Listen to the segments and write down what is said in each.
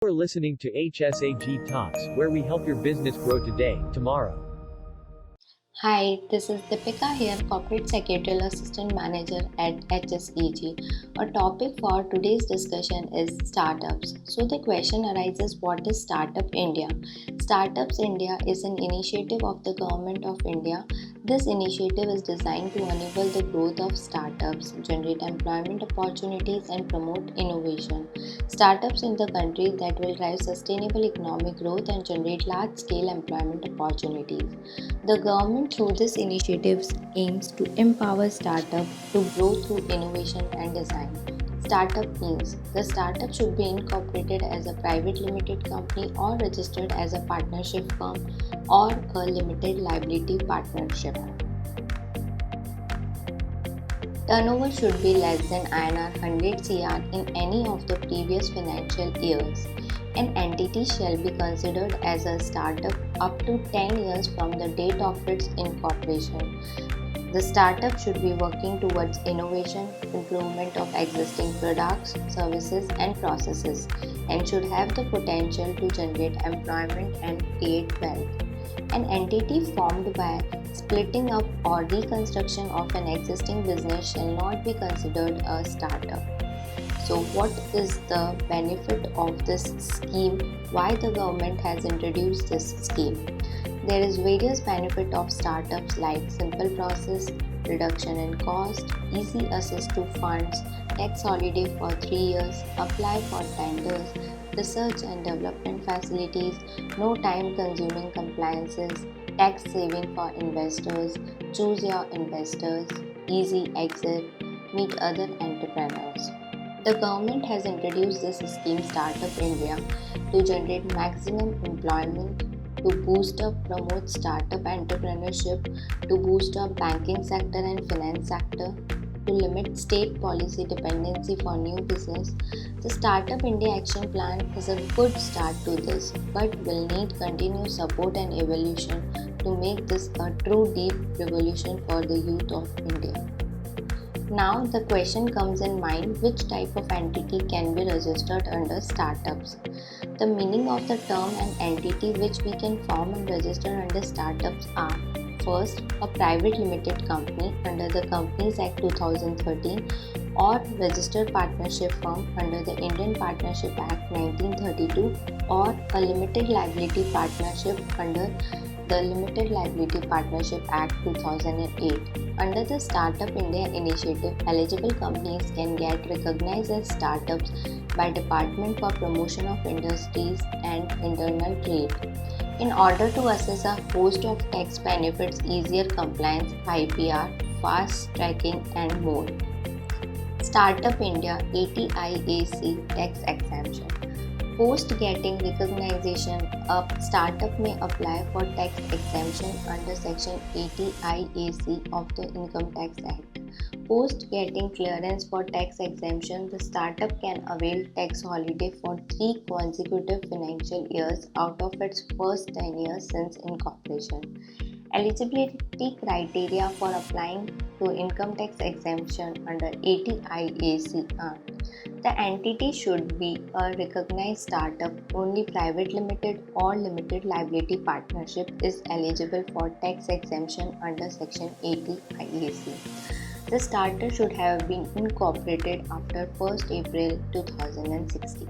You're listening to HSAG Talks, where we help your business grow today, tomorrow. Hi, this is Deepika here, Corporate Secretarial Assistant Manager at HSAG. Our topic for today's discussion is startups. So the question arises, what is Startup India? Startups India is an initiative of the Government of India. This initiative is designed to enable the growth of startups, generate employment opportunities and promote innovation. Startups in the country that will drive sustainable economic growth and generate large-scale employment opportunities. The government through this initiative aims to empower startups to grow through innovation and design. Startup means the startup should be incorporated as a private limited company or registered as a partnership firm or a limited liability partnership. Turnover should be less than INR 100 crore in any of the previous financial years. An entity shall be considered as a startup up to 10 years from the date of its incorporation. The startup should be working towards innovation, improvement of existing products, services, and processes, and should have the potential to generate employment and create wealth. An entity formed by splitting up or reconstruction of an existing business shall not be considered a startup. So what is the benefit of this scheme? Why the government has introduced this scheme? There is various benefit of startups like simple process, reduction in cost, easy access to funds, tax holiday for 3 years, apply for tenders, research and development facilities, no time consuming compliances, tax saving for investors, choose your investors, easy exit, meet other entrepreneurs. The government has introduced this scheme Startup India to generate maximum employment, to boost up, promote startup entrepreneurship, to boost up banking sector and finance sector, to limit state policy dependency for new business. The Startup India Action Plan is a good start to this, but will need continued support and evolution to make this a true deep revolution for the youth of India. Now the question comes in mind, which type of entity can be registered under startups? The meaning of the term and entity which we can form and register under startups are: first, a private limited company under the Companies Act 2013 or registered partnership firm under the Indian Partnership Act 1932 or a limited liability partnership under the Limited Liability Partnership Act 2008. Under the Startup India initiative, eligible companies can get recognized as startups by Department for Promotion of Industries and Internal Trade. In order to assess a host of tax benefits, easier compliance, IPR, fast tracking and more. Startup India 80IAC tax exemption. Post getting recognition, a startup may apply for tax exemption under Section 80 IAC of the Income Tax Act. Post getting clearance for tax exemption, the startup can avail tax holiday for 3 consecutive financial years out of its first 10 years since incorporation. Eligibility criteria for applying to income tax exemption under 80 IAC are: the entity should be a recognized startup. Only private limited or limited liability partnership is eligible for tax exemption under Section 80 IAC. The startup should have been incorporated after 1st April 2016.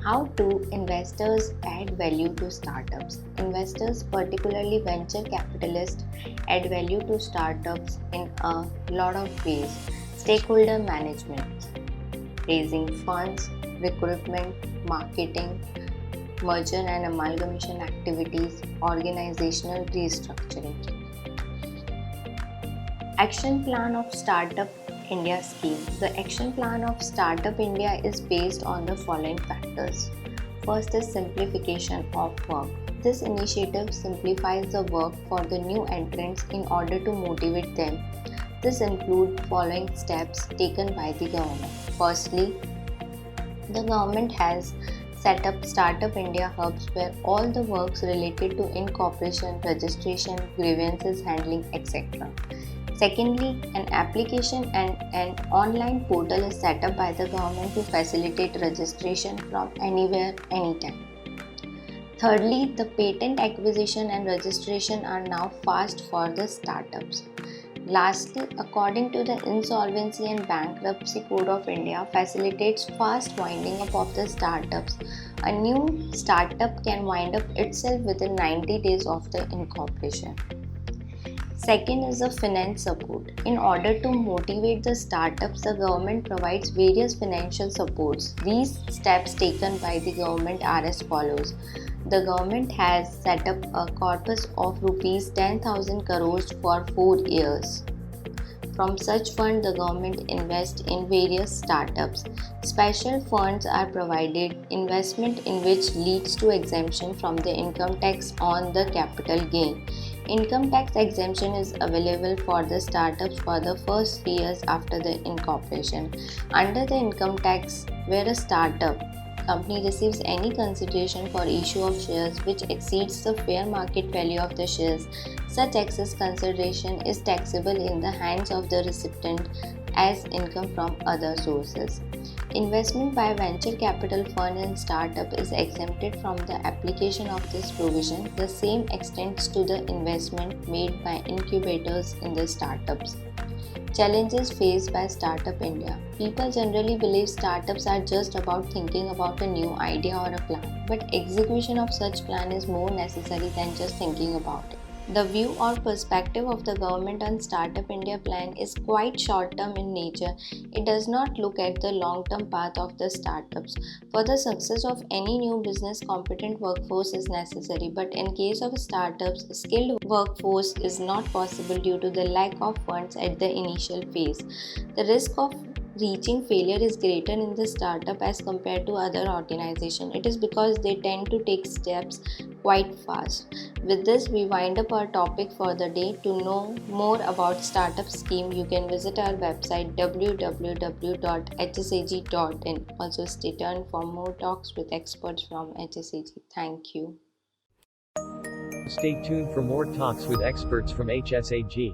How do investors add value to startups? Investors, particularly venture capitalists, add value to startups in a lot of ways. Stakeholder management, raising funds, recruitment, marketing, merger and amalgamation activities, organizational restructuring. Action Plan of Startup India scheme. The Action Plan of Startup India is based on the following factors. First is simplification of work. This initiative simplifies the work for the new entrants in order to motivate them. This includes following steps taken by the government. Firstly, the government has set up Startup India hubs where all the works related to incorporation, registration, grievances handling, etc. Secondly, an application and an online portal is set up by the government to facilitate registration from anywhere, anytime. Thirdly, the patent acquisition and registration are now fast for the startups. Lastly, according to the Insolvency and Bankruptcy Code of India, facilitates fast winding up of the startups. A new startup can wind up itself within 90 days of the incorporation. Second is the finance support. In order to motivate the startups, the government provides various financial supports. These steps taken by the government are as follows. The government has set up a corpus of rupees 10,000 crores for 4 years. From such fund, the government invests in various startups. Special funds are provided, investment in which leads to exemption from the income tax on the capital gain. Income tax exemption is available for the startups for the first 3 years after the incorporation. Under the income tax, where a startup company receives any consideration for issue of shares which exceeds the fair market value of the shares, such excess consideration is taxable in the hands of the recipient as income from other sources. Investment by venture capital fund in startup is exempted from the application of this provision. The same extends to the investment made by incubators in the startups. Challenges faced by Startup India. People generally believe startups are just about thinking about a new idea or a plan, but execution of such plan is more necessary than just thinking about it. The view or perspective of the government on Startup India plan is quite short term in nature. It does not look at the long term path of the startups. For the success of any new business, competent workforce is necessary, but in case of startups, skilled workforce is not possible due to the lack of funds at the initial phase. The risk of reaching failure is greater in the startup as compared to other organizations. It is because they tend to take steps quite fast. With this, we wind up our topic for the day. To know more about startup scheme, you can visit our website www.hsag.in. Also, stay tuned for more talks with experts from HSAG. Thank you. Stay tuned for more talks with experts from HSAG.